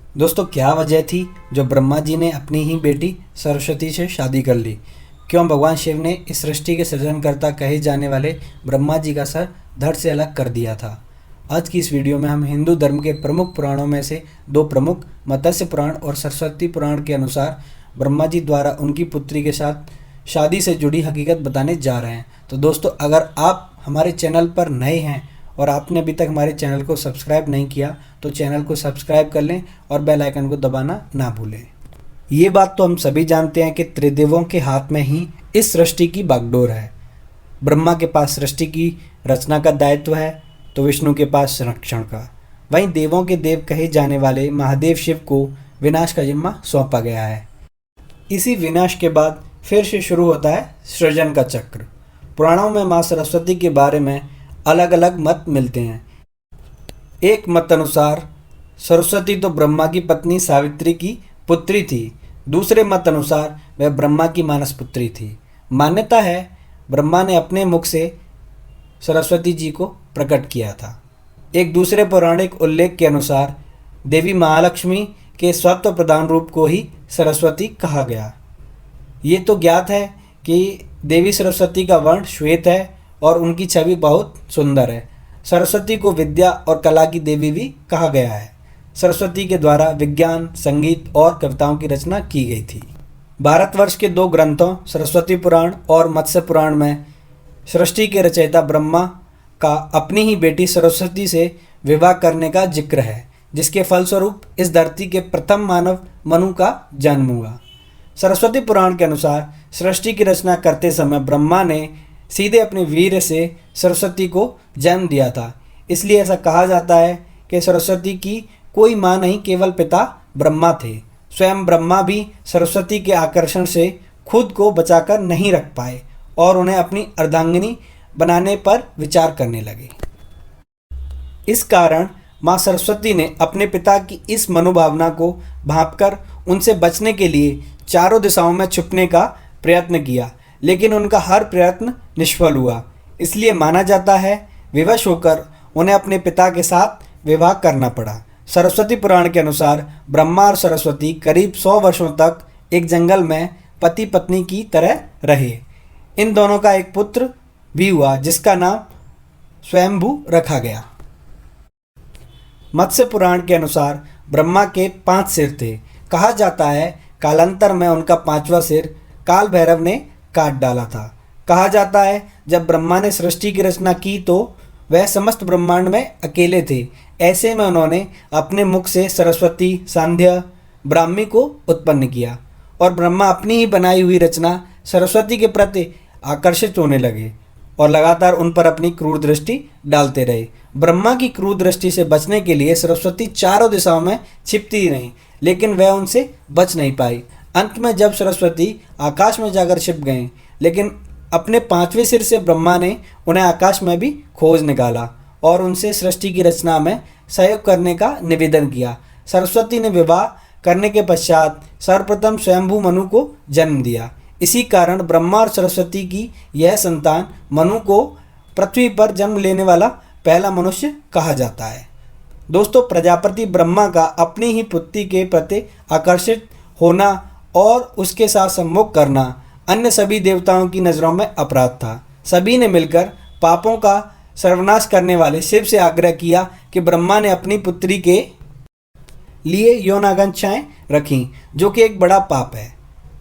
दोस्तों, क्या वजह थी जो ब्रह्मा जी ने अपनी ही बेटी सरस्वती से शादी कर ली? क्यों भगवान शिव ने इस सृष्टि के सृजनकर्ता कहे जाने वाले ब्रह्मा जी का सर धड़ से अलग कर दिया था? आज की इस वीडियो में हम हिंदू धर्म के प्रमुख पुराणों में से दो प्रमुख मत्स्य पुराण और सरस्वती पुराण के अनुसार ब्रह्मा जी द्वारा उनकी पुत्री के साथ शादी से जुड़ी हकीकत बताने जा रहे हैं। तो दोस्तों, अगर आप हमारे चैनल पर नए हैं और आपने अभी तक हमारे चैनल को सब्सक्राइब नहीं किया तो चैनल को सब्सक्राइब कर लें और बेल आइकन को दबाना ना भूलें। ये बात तो हम सभी जानते हैं कि त्रिदेवों के हाथ में ही इस सृष्टि की बागडोर है। ब्रह्मा के पास सृष्टि की रचना का दायित्व है तो विष्णु के पास संरक्षण का। वहीं देवों के देव कहे जाने वाले महादेव शिव को विनाश का जिम्मा सौंपा गया है। इसी विनाश के बाद फिर से शुरू होता है सृजन का चक्र। पुराणों में माँ सरस्वती के बारे में अलग अलग मत मिलते हैं। एक मत अनुसार सरस्वती तो ब्रह्मा की पत्नी सावित्री की पुत्री थी। दूसरे मत अनुसार वह ब्रह्मा की मानस पुत्री थी। मान्यता है ब्रह्मा ने अपने मुख से सरस्वती जी को प्रकट किया था। एक दूसरे पौराणिक उल्लेख के अनुसार देवी महालक्ष्मी के सत्व प्रधान रूप को ही सरस्वती कहा गया। ये तो ज्ञात है कि देवी सरस्वती का वर्ण श्वेत है और उनकी छवि बहुत सुंदर है। सरस्वती को विद्या और कला की देवी भी कहा गया है। सरस्वती के द्वारा विज्ञान, संगीत और कविताओं की रचना की गई थी। भारतवर्ष के दो ग्रंथों सरस्वती पुराण और मत्स्य पुराण में सृष्टि के रचयिता ब्रह्मा का अपनी ही बेटी सरस्वती से विवाह करने का जिक्र है, जिसके फलस्वरूप इस धरती के प्रथम मानव मनु का जन्म हुआ। सरस्वती पुराण के अनुसार सृष्टि की रचना करते समय ब्रह्मा ने सीधे अपने वीर्य से सरस्वती को जन्म दिया था। इसलिए ऐसा कहा जाता है कि सरस्वती की कोई माँ नहीं, केवल पिता ब्रह्मा थे। स्वयं ब्रह्मा भी सरस्वती के आकर्षण से खुद को बचाकर नहीं रख पाए और उन्हें अपनी अर्धांगिनी बनाने पर विचार करने लगे। इस कारण माँ सरस्वती ने अपने पिता की इस मनोभावना को भांपकर उनसे बचने के लिए चारों दिशाओं में छुपने का प्रयत्न किया, लेकिन उनका हर प्रयत्न निष्फल हुआ। इसलिए माना जाता है विवश होकर उन्हें अपने पिता के साथ विवाह करना पड़ा। सरस्वती पुराण के अनुसार ब्रह्मा और सरस्वती करीब 100 वर्षों तक एक जंगल में पति पत्नी की तरह रहे। इन दोनों का एक पुत्र भी हुआ जिसका नाम स्वयंभू रखा गया। मत्स्य पुराण के अनुसार ब्रह्मा के 5 सिर थे। कहा जाता है कालांतर में उनका 5वां सिर काल भैरव ने काट डाला था। कहा जाता है जब ब्रह्मा ने सृष्टि की रचना की तो वह समस्त ब्रह्मांड में अकेले थे। ऐसे में उन्होंने अपने मुख से सरस्वती, सांध्य, ब्राह्मी को उत्पन्न किया और ब्रह्मा अपनी ही बनाई हुई रचना सरस्वती के प्रति आकर्षित होने लगे और लगातार उन पर अपनी क्रूर दृष्टि डालते रहे। ब्रह्मा की क्रूर दृष्टि से बचने के लिए सरस्वती चारों दिशाओं में छिपती ही रहीं, लेकिन वह उनसे बच नहीं पाई। अंत में जब सरस्वती आकाश में जाकर छिप गए, लेकिन अपने 5वें सिर से ब्रह्मा ने उन्हें आकाश में भी खोज निकाला और उनसे सृष्टि की रचना में सहयोग करने का निवेदन किया। सरस्वती ने विवाह करने के पश्चात सर्वप्रथम स्वयंभू मनु को जन्म दिया। इसी कारण ब्रह्मा और सरस्वती की यह संतान मनु को पृथ्वी पर जन्म लेने वाला पहला मनुष्य कहा जाता है। दोस्तों, प्रजापति ब्रह्मा का अपनी ही पुत्री के प्रति आकर्षित होना और उसके साथ सम्मोह करना अन्य सभी देवताओं की नज़रों में अपराध था। सभी ने मिलकर पापों का सर्वनाश करने वाले शिव से आग्रह किया कि ब्रह्मा ने अपनी पुत्री के लिए यौनाकांक्षाएं रखीं, जो कि एक बड़ा पाप है।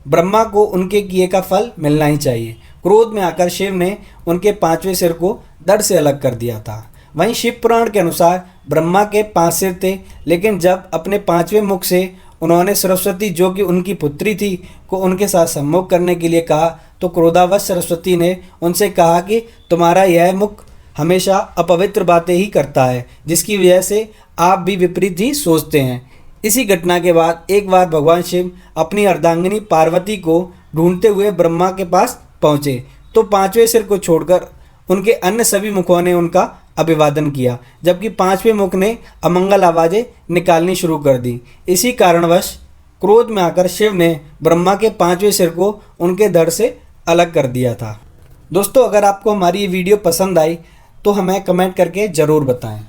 ब्रह्मा को उनके किए का फल मिलना ही चाहिए। क्रोध में आकर शिव ने उनके 5वें सिर को धड़ से अलग कर दिया था। वहीं शिव पुराण के अनुसार ब्रह्मा के 5 सिर थे, लेकिन जब अपने 5वें मुख से उन्होंने सरस्वती, जो कि उनकी पुत्री थी, को उनके साथ सम्मोह करने के लिए कहा तो क्रोधावश सरस्वती ने उनसे कहा कि तुम्हारा यह मुख हमेशा अपवित्र बातें ही करता है, जिसकी वजह से आप भी विपरीत ही सोचते हैं। इसी घटना के बाद एक बार भगवान शिव अपनी अर्धांगिनी पार्वती को ढूंढते हुए ब्रह्मा के पास पहुँचे तो 5वें सिर को छोड़कर उनके अन्य सभी मुखों ने उनका अभिवादन किया, जबकि 5वें मुख ने अमंगल आवाज़ें निकालनी शुरू कर दी। इसी कारणवश क्रोध में आकर शिव ने ब्रह्मा के 5वें सिर को उनके धड़ से अलग कर दिया था। दोस्तों, अगर आपको हमारी ये वीडियो पसंद आई तो हमें कमेंट करके ज़रूर बताएं।